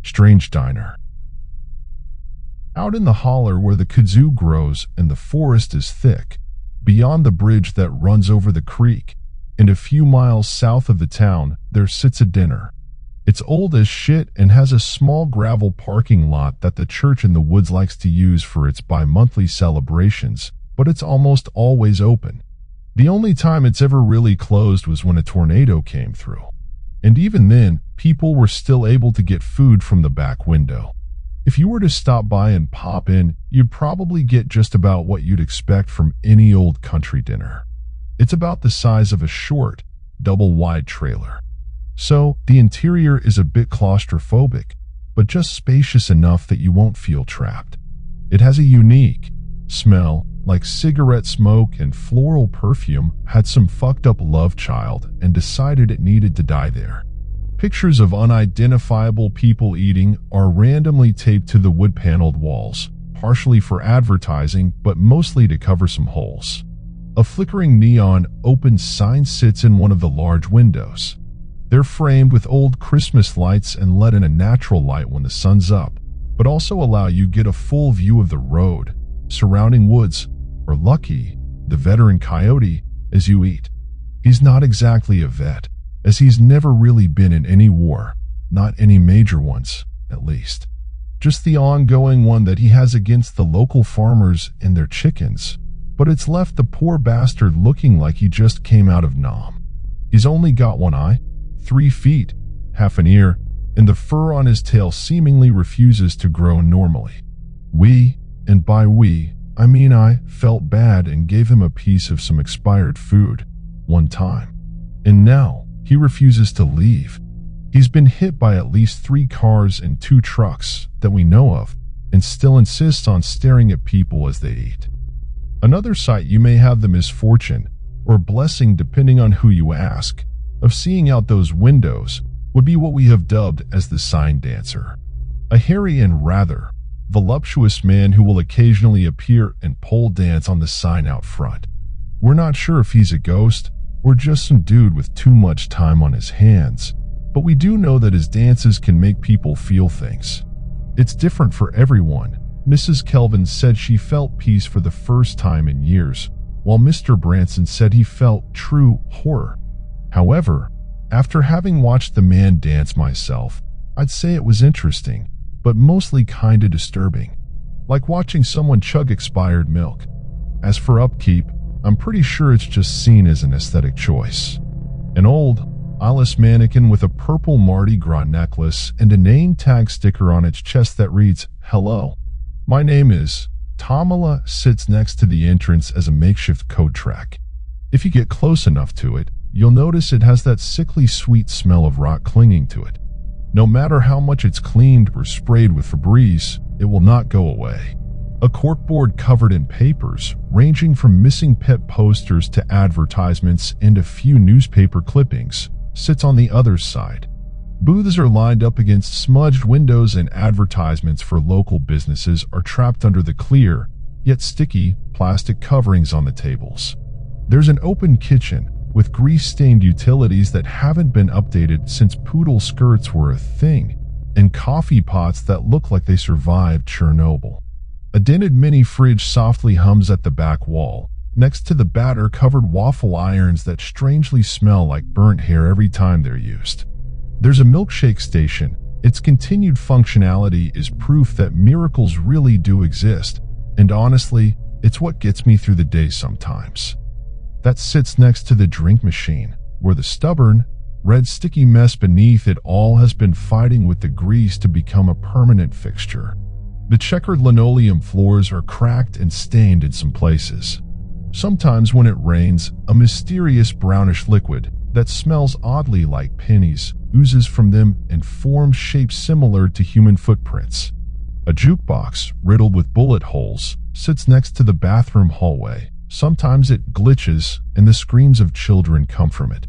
Strange Diner. Out in the holler where the kudzu grows and the forest is thick, beyond the bridge that runs over the creek, and a few miles south of the town, there sits a diner. It's old as shit and has a small gravel parking lot that the church in the woods likes to use for its bi-monthly celebrations, but it's almost always open. The only time it's ever really closed was when a tornado came through. And even then, people were still able to get food from the back window. If you were to stop by and pop in, you'd probably get just about what you'd expect from any old country dinner. It's about the size of a short, double-wide trailer. So, the interior is a bit claustrophobic, but just spacious enough that you won't feel trapped. It has a unique smell, like cigarette smoke and floral perfume had some fucked up love child and decided it needed to die there. Pictures of unidentifiable people eating are randomly taped to the wood-paneled walls, partially for advertising but mostly to cover some holes. A flickering neon open sign sits in one of the large windows. They're framed with old Christmas lights and let in a natural light when the sun's up, but also allow you get a full view of the road, surrounding woods, or lucky, the veteran coyote, as you eat. He's not exactly a vet, as he's never really been in any war, not any major ones, at least. Just the ongoing one that he has against the local farmers and their chickens, but it's left the poor bastard looking like he just came out of Nam. He's only got one eye, 3 feet, half an ear, and the fur on his tail seemingly refuses to grow normally. We, and by we, I mean I, felt bad and gave him a piece of some expired food, one time. And now, he refuses to leave. He's been hit by at least 3 cars and 2 trucks that we know of, and still insists on staring at people as they eat. Another sight you may have the misfortune, or blessing depending on who you ask, of seeing out those windows would be what we have dubbed as the sign dancer. A hairy and rather voluptuous man who will occasionally appear and pole dance on the sign out front. We're not sure if he's a ghost or just some dude with too much time on his hands, but we do know that his dances can make people feel things. It's different for everyone. Mrs. Kelvin said she felt peace for the first time in years, while Mr. Branson said he felt true horror. However, after having watched the man dance myself, I'd say it was interesting, but mostly kinda disturbing, like watching someone chug expired milk. As for upkeep, I'm pretty sure it's just seen as an aesthetic choice. An old, eyeless mannequin with a purple Mardi Gras necklace and a name tag sticker on its chest that reads, "Hello, my name is Tamala," sits next to the entrance as a makeshift coat track. If you get close enough to it, you'll notice it has that sickly sweet smell of rot clinging to it. No matter how much it's cleaned or sprayed with Febreze, it will not go away. A corkboard covered in papers, ranging from missing pet posters to advertisements and a few newspaper clippings, sits on the other side. Booths are lined up against smudged windows and advertisements for local businesses are trapped under the clear, yet sticky, plastic coverings on the tables. There's an open kitchen, with grease-stained utilities that haven't been updated since poodle skirts were a thing, and coffee pots that look like they survived Chernobyl. A dented mini fridge softly hums at the back wall, next to the batter-covered waffle irons that strangely smell like burnt hair every time they're used. There's a milkshake station. Its continued functionality is proof that miracles really do exist, and honestly, it's what gets me through the day sometimes. That sits next to the drink machine, where the stubborn, red sticky mess beneath it all has been fighting with the grease to become a permanent fixture. The checkered linoleum floors are cracked and stained in some places. Sometimes when it rains, a mysterious brownish liquid that smells oddly like pennies oozes from them and forms shapes similar to human footprints. A jukebox, riddled with bullet holes, sits next to the bathroom hallway. Sometimes it glitches and the screams of children come from it.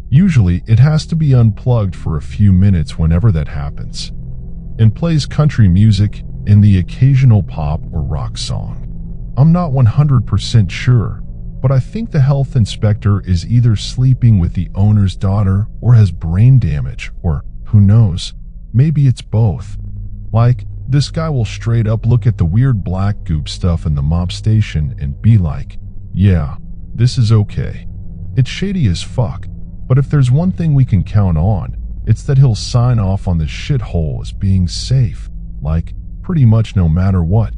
Usually it has to be unplugged for a few minutes whenever that happens, and plays country music and the occasional pop or rock song. I'm not 100% sure, but I think the health inspector is either sleeping with the owner's daughter or has brain damage, or who knows, maybe it's both. Like, this guy will straight up look at the weird black goop stuff in the mop station and be like, yeah, this is okay. It's shady as fuck, but if there's one thing we can count on, it's that he'll sign off on this shithole as being safe, like, pretty much no matter what.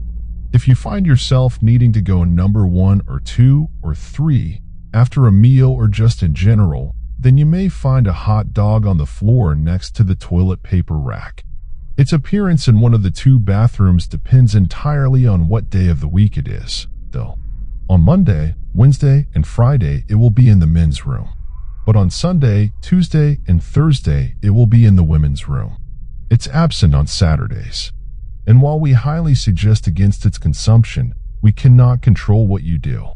If you find yourself needing to go number 1 or 2 or 3 after a meal or just in general, then you may find a hot dog on the floor next to the toilet paper rack. Its appearance in one of the 2 bathrooms depends entirely on what day of the week it is, though. On Monday, Wednesday, and Friday, it will be in the men's room. But on Sunday, Tuesday, and Thursday, it will be in the women's room. It's absent on Saturdays. And while we highly suggest against its consumption, we cannot control what you do.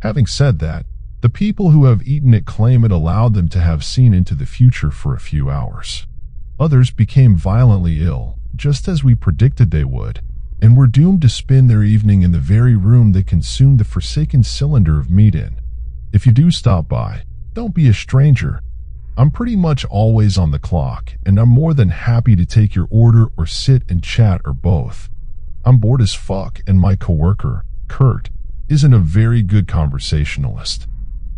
Having said that, the people who have eaten it claim it allowed them to have seen into the future for a few hours. Others became violently ill, just as we predicted they would, and were doomed to spend their evening in the very room they consumed the forsaken cylinder of meat in. If you do stop by, don't be a stranger. I'm pretty much always on the clock, and I'm more than happy to take your order or sit and chat or both. I'm bored as fuck, and my coworker, Kurt, isn't a very good conversationalist.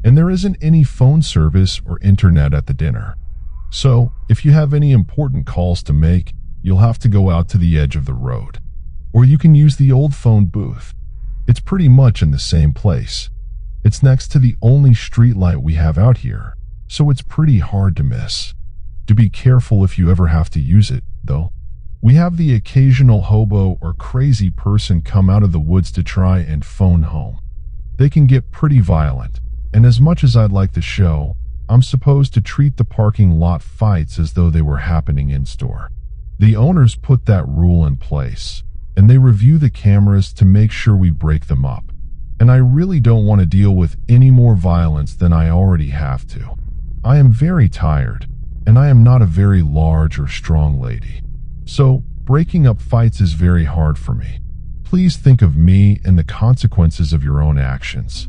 And there isn't any phone service or internet at the dinner. So, if you have any important calls to make, you'll have to go out to the edge of the road. Or you can use the old phone booth. It's pretty much in the same place. It's next to the only street light we have out here, so it's pretty hard to miss. Do be careful if you ever have to use it, though. We have the occasional hobo or crazy person come out of the woods to try and phone home. They can get pretty violent, and as much as I'd like to show, I'm supposed to treat the parking lot fights as though they were happening in-store. The owners put that rule in place, and they review the cameras to make sure we break them up. And I really don't want to deal with any more violence than I already have to. I am very tired, and I am not a very large or strong lady. So, breaking up fights is very hard for me. Please think of me and the consequences of your own actions.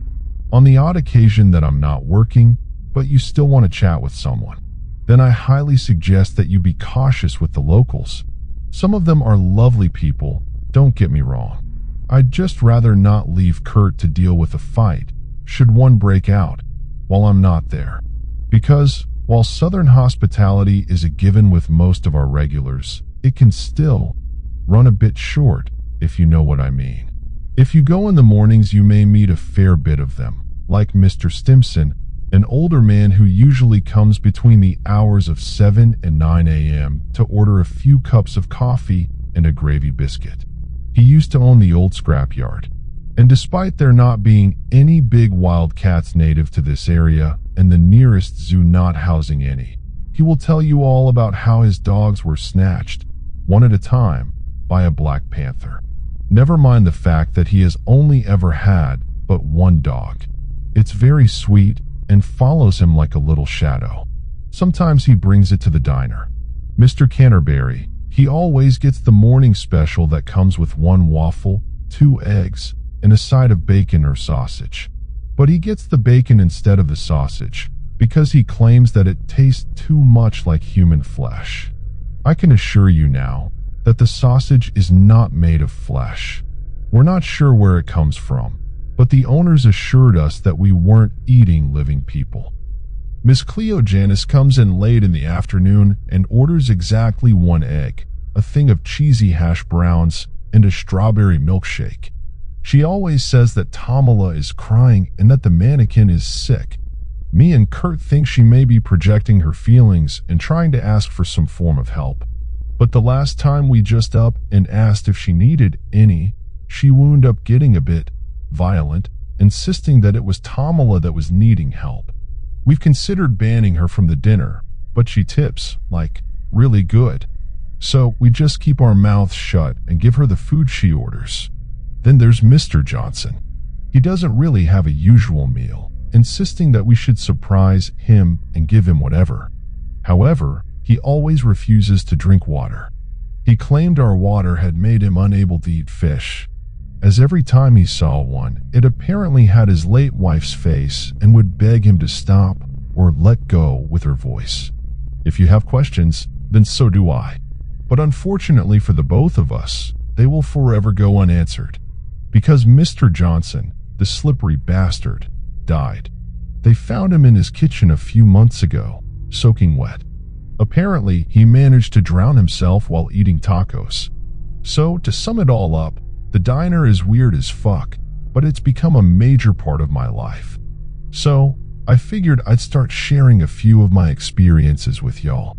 On the odd occasion that I'm not working, but you still want to chat with someone, then I highly suggest that you be cautious with the locals. Some of them are lovely people, don't get me wrong. I'd just rather not leave Kurt to deal with a fight, should one break out, while I'm not there. Because, while Southern hospitality is a given with most of our regulars, it can still run a bit short, if you know what I mean. If you go in the mornings, you may meet a fair bit of them, like Mr. Stimson, an older man who usually comes between the hours of 7 and 9 a.m. to order a few cups of coffee and a gravy biscuit. He used to own the old scrapyard, and despite there not being any big wildcats native to this area, and the nearest zoo not housing any, he will tell you all about how his dogs were snatched, one at a time, by a black panther. Never mind the fact that he has only ever had but one dog. It's very sweet and follows him like a little shadow. Sometimes he brings it to the diner. Mr. Canterbury, he always gets the morning special that comes with 1 waffle, 2 eggs, and a side of bacon or sausage. But he gets the bacon instead of the sausage, because he claims that it tastes too much like human flesh. I can assure you now that the sausage is not made of flesh. We're not sure where it comes from, but the owners assured us that we weren't eating living people. Miss Cleo Janice comes in late in the afternoon and orders exactly 1 egg, a thing of cheesy hash browns, and a strawberry milkshake. She always says that Tamala is crying and that the mannequin is sick. Me and Kurt think she may be projecting her feelings and trying to ask for some form of help. But the last time we just up and asked if she needed any, she wound up getting a bit violent, insisting that it was Tamala that was needing help. We've considered banning her from the dinner, but she tips, like, really good. So we just keep our mouths shut and give her the food she orders. Then there's Mr. Johnson. He doesn't really have a usual meal, insisting that we should surprise him and give him whatever. However, he always refuses to drink water. He claimed our water had made him unable to eat fish. as every time he saw one, it apparently had his late wife's face and would beg him to stop or let go with her voice. If you have questions, then so do I. But unfortunately for the both of us, they will forever go unanswered. Because Mr. Johnson, the slippery bastard, died. They found him in his kitchen a few months ago, soaking wet. Apparently, he managed to drown himself while eating tacos. So, to sum it all up, the diner is weird as fuck, but it's become a major part of my life. So, I figured I'd start sharing a few of my experiences with y'all.